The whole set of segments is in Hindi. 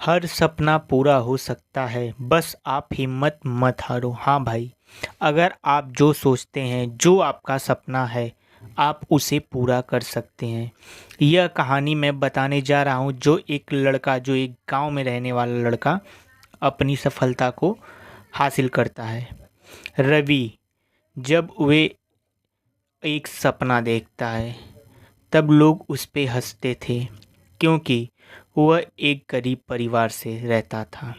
हर सपना पूरा हो सकता है, बस आप हिम्मत मत हारो। हाँ भाई, अगर आप जो सोचते हैं, जो आपका सपना है, आप उसे पूरा कर सकते हैं। यह कहानी मैं बताने जा रहा हूँ जो एक गांव में रहने वाला लड़का अपनी सफलता को हासिल करता है। रवि जब वे एक सपना देखता है, तब लोग उस पे हंसते थे क्योंकि वह एक गरीब परिवार से रहता था।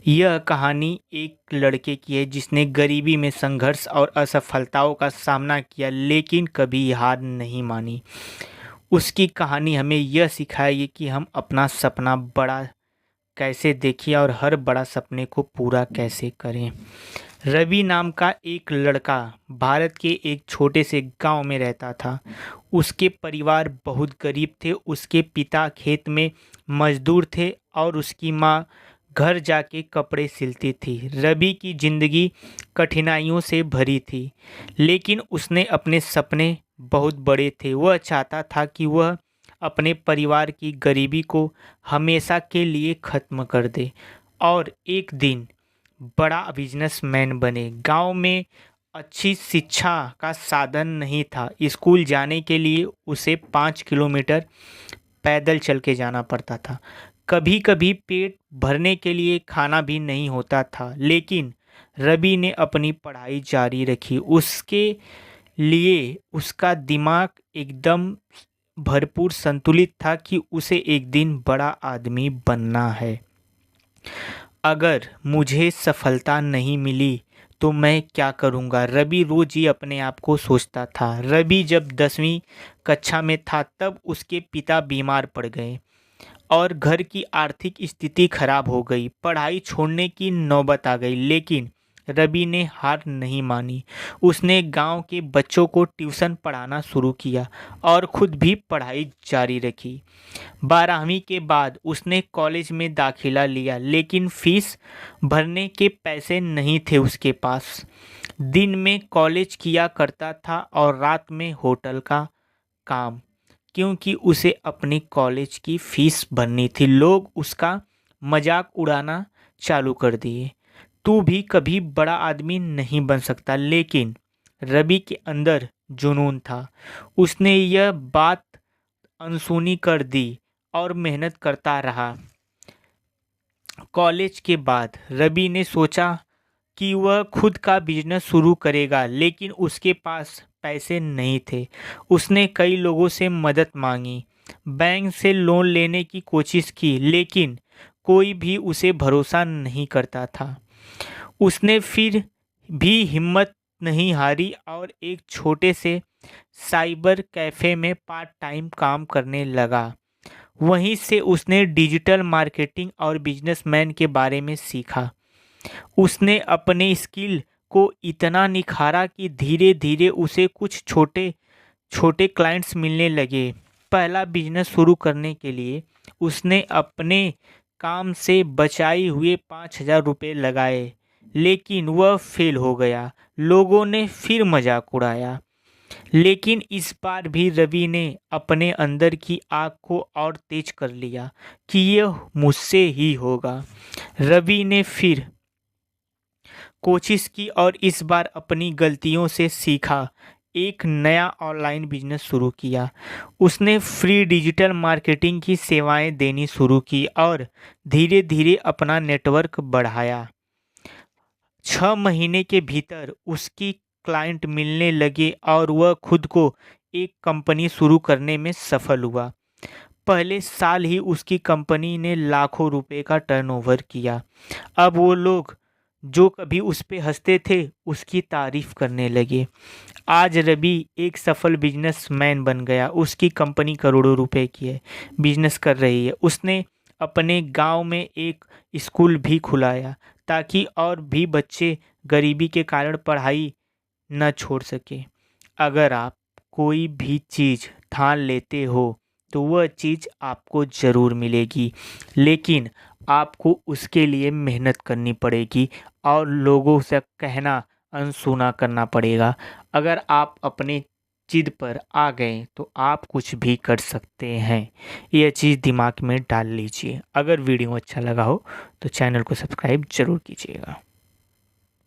यह कहानी एक लड़के की है जिसने गरीबी में संघर्ष और असफलताओं का सामना किया, लेकिन कभी हार नहीं मानी। उसकी कहानी हमें यह सिखाएगी कि हम अपना सपना बड़ा कैसे देखें और हर बड़ा सपने को पूरा कैसे करें। रवि नाम का एक लड़का भारत के एक छोटे से गांव में रहता था। उसके परिवार बहुत गरीब थे। उसके पिता खेत में मजदूर थे और उसकी माँ घर जाके कपड़े सिलती थी। रवि की जिंदगी कठिनाइयों से भरी थी, लेकिन उसने अपने सपने बहुत बड़े थे। वह चाहता था कि वह अपने परिवार की गरीबी को हमेशा के लिए ख़त्म कर दे और एक दिन बड़ा बिजनेसमैन बने। गांव में अच्छी शिक्षा का साधन नहीं था। स्कूल जाने के लिए उसे 5 किलोमीटर पैदल चल के जाना पड़ता था। कभी कभी पेट भरने के लिए खाना भी नहीं होता था, लेकिन रवि ने अपनी पढ़ाई जारी रखी। उसके लिए उसका दिमाग एकदम भरपूर संतुलित था कि उसे एक दिन बड़ा आदमी बनना है। अगर मुझे सफलता नहीं मिली तो मैं क्या करूँगा, रवि रोज ही अपने आप को सोचता था। रवि जब 10वीं कक्षा में था तब उसके पिता बीमार पड़ गए और घर की आर्थिक स्थिति खराब हो गई। पढ़ाई छोड़ने की नौबत आ गई, लेकिन रवि ने हार नहीं मानी। उसने गांव के बच्चों को ट्यूशन पढ़ाना शुरू किया और खुद भी पढ़ाई जारी रखी। 12वीं के बाद उसने कॉलेज में दाखिला लिया, लेकिन फीस भरने के पैसे नहीं थे उसके पास। दिन में कॉलेज किया करता था और रात में होटल का काम, क्योंकि उसे अपनी कॉलेज की फीस भरनी थी। लोग उसका मजाक उड़ाना चालू कर दिए, तू भी कभी बड़ा आदमी नहीं बन सकता। लेकिन रवि के अंदर जुनून था। उसने यह बात अनसुनी कर दी और मेहनत करता रहा। कॉलेज के बाद रवि ने सोचा कि वह खुद का बिजनेस शुरू करेगा, लेकिन उसके पास पैसे नहीं थे। उसने कई लोगों से मदद मांगी, बैंक से लोन लेने की कोशिश की, लेकिन कोई भी उसे भरोसा नहीं करता था। उसने फिर भी हिम्मत नहीं हारी और एक छोटे से साइबर कैफ़े में पार्ट टाइम काम करने लगा। वहीं से उसने डिजिटल मार्केटिंग और बिजनेसमैन के बारे में सीखा। उसने अपने स्किल को इतना निखारा कि धीरे धीरे उसे कुछ छोटे छोटे क्लाइंट्स मिलने लगे। पहला बिजनेस शुरू करने के लिए उसने अपने काम से बचाए हुए 5,000 रुपये लगाए, लेकिन वह फेल हो गया। लोगों ने फिर मजाक उड़ाया, लेकिन इस बार भी रवि ने अपने अंदर की आग को और तेज कर लिया कि यह मुझसे ही होगा। रवि ने फिर कोशिश की और इस बार अपनी गलतियों से सीखा। एक नया ऑनलाइन बिजनेस शुरू किया। उसने फ्री डिजिटल मार्केटिंग की सेवाएं देनी शुरू की और धीरे धीरे अपना नेटवर्क बढ़ाया। 6 महीने के भीतर उसकी क्लाइंट मिलने लगे और वह खुद को एक कंपनी शुरू करने में सफल हुआ। पहले साल ही उसकी कंपनी ने लाखों रुपए का टर्नओवर किया। अब वो लोग जो कभी उस पे हंसते थे, उसकी तारीफ करने लगे। आज रवि एक सफल बिजनेसमैन बन गया। उसकी कंपनी करोड़ों रुपए की है, बिजनेस कर रही है। उसने अपने गांव में एक स्कूल भी खुलाया ताकि और भी बच्चे गरीबी के कारण पढ़ाई न छोड़ सके। अगर आप कोई भी चीज़ ठान लेते हो तो वह चीज़ आपको ज़रूर मिलेगी, लेकिन आपको उसके लिए मेहनत करनी पड़ेगी और लोगों से कहना अनसुना करना पड़ेगा। अगर आप अपने जिद पर आ गए तो आप कुछ भी कर सकते हैं। यह चीज़ दिमाग में डाल लीजिए। अगर वीडियो अच्छा लगा हो तो चैनल को सब्सक्राइब ज़रूर कीजिएगा।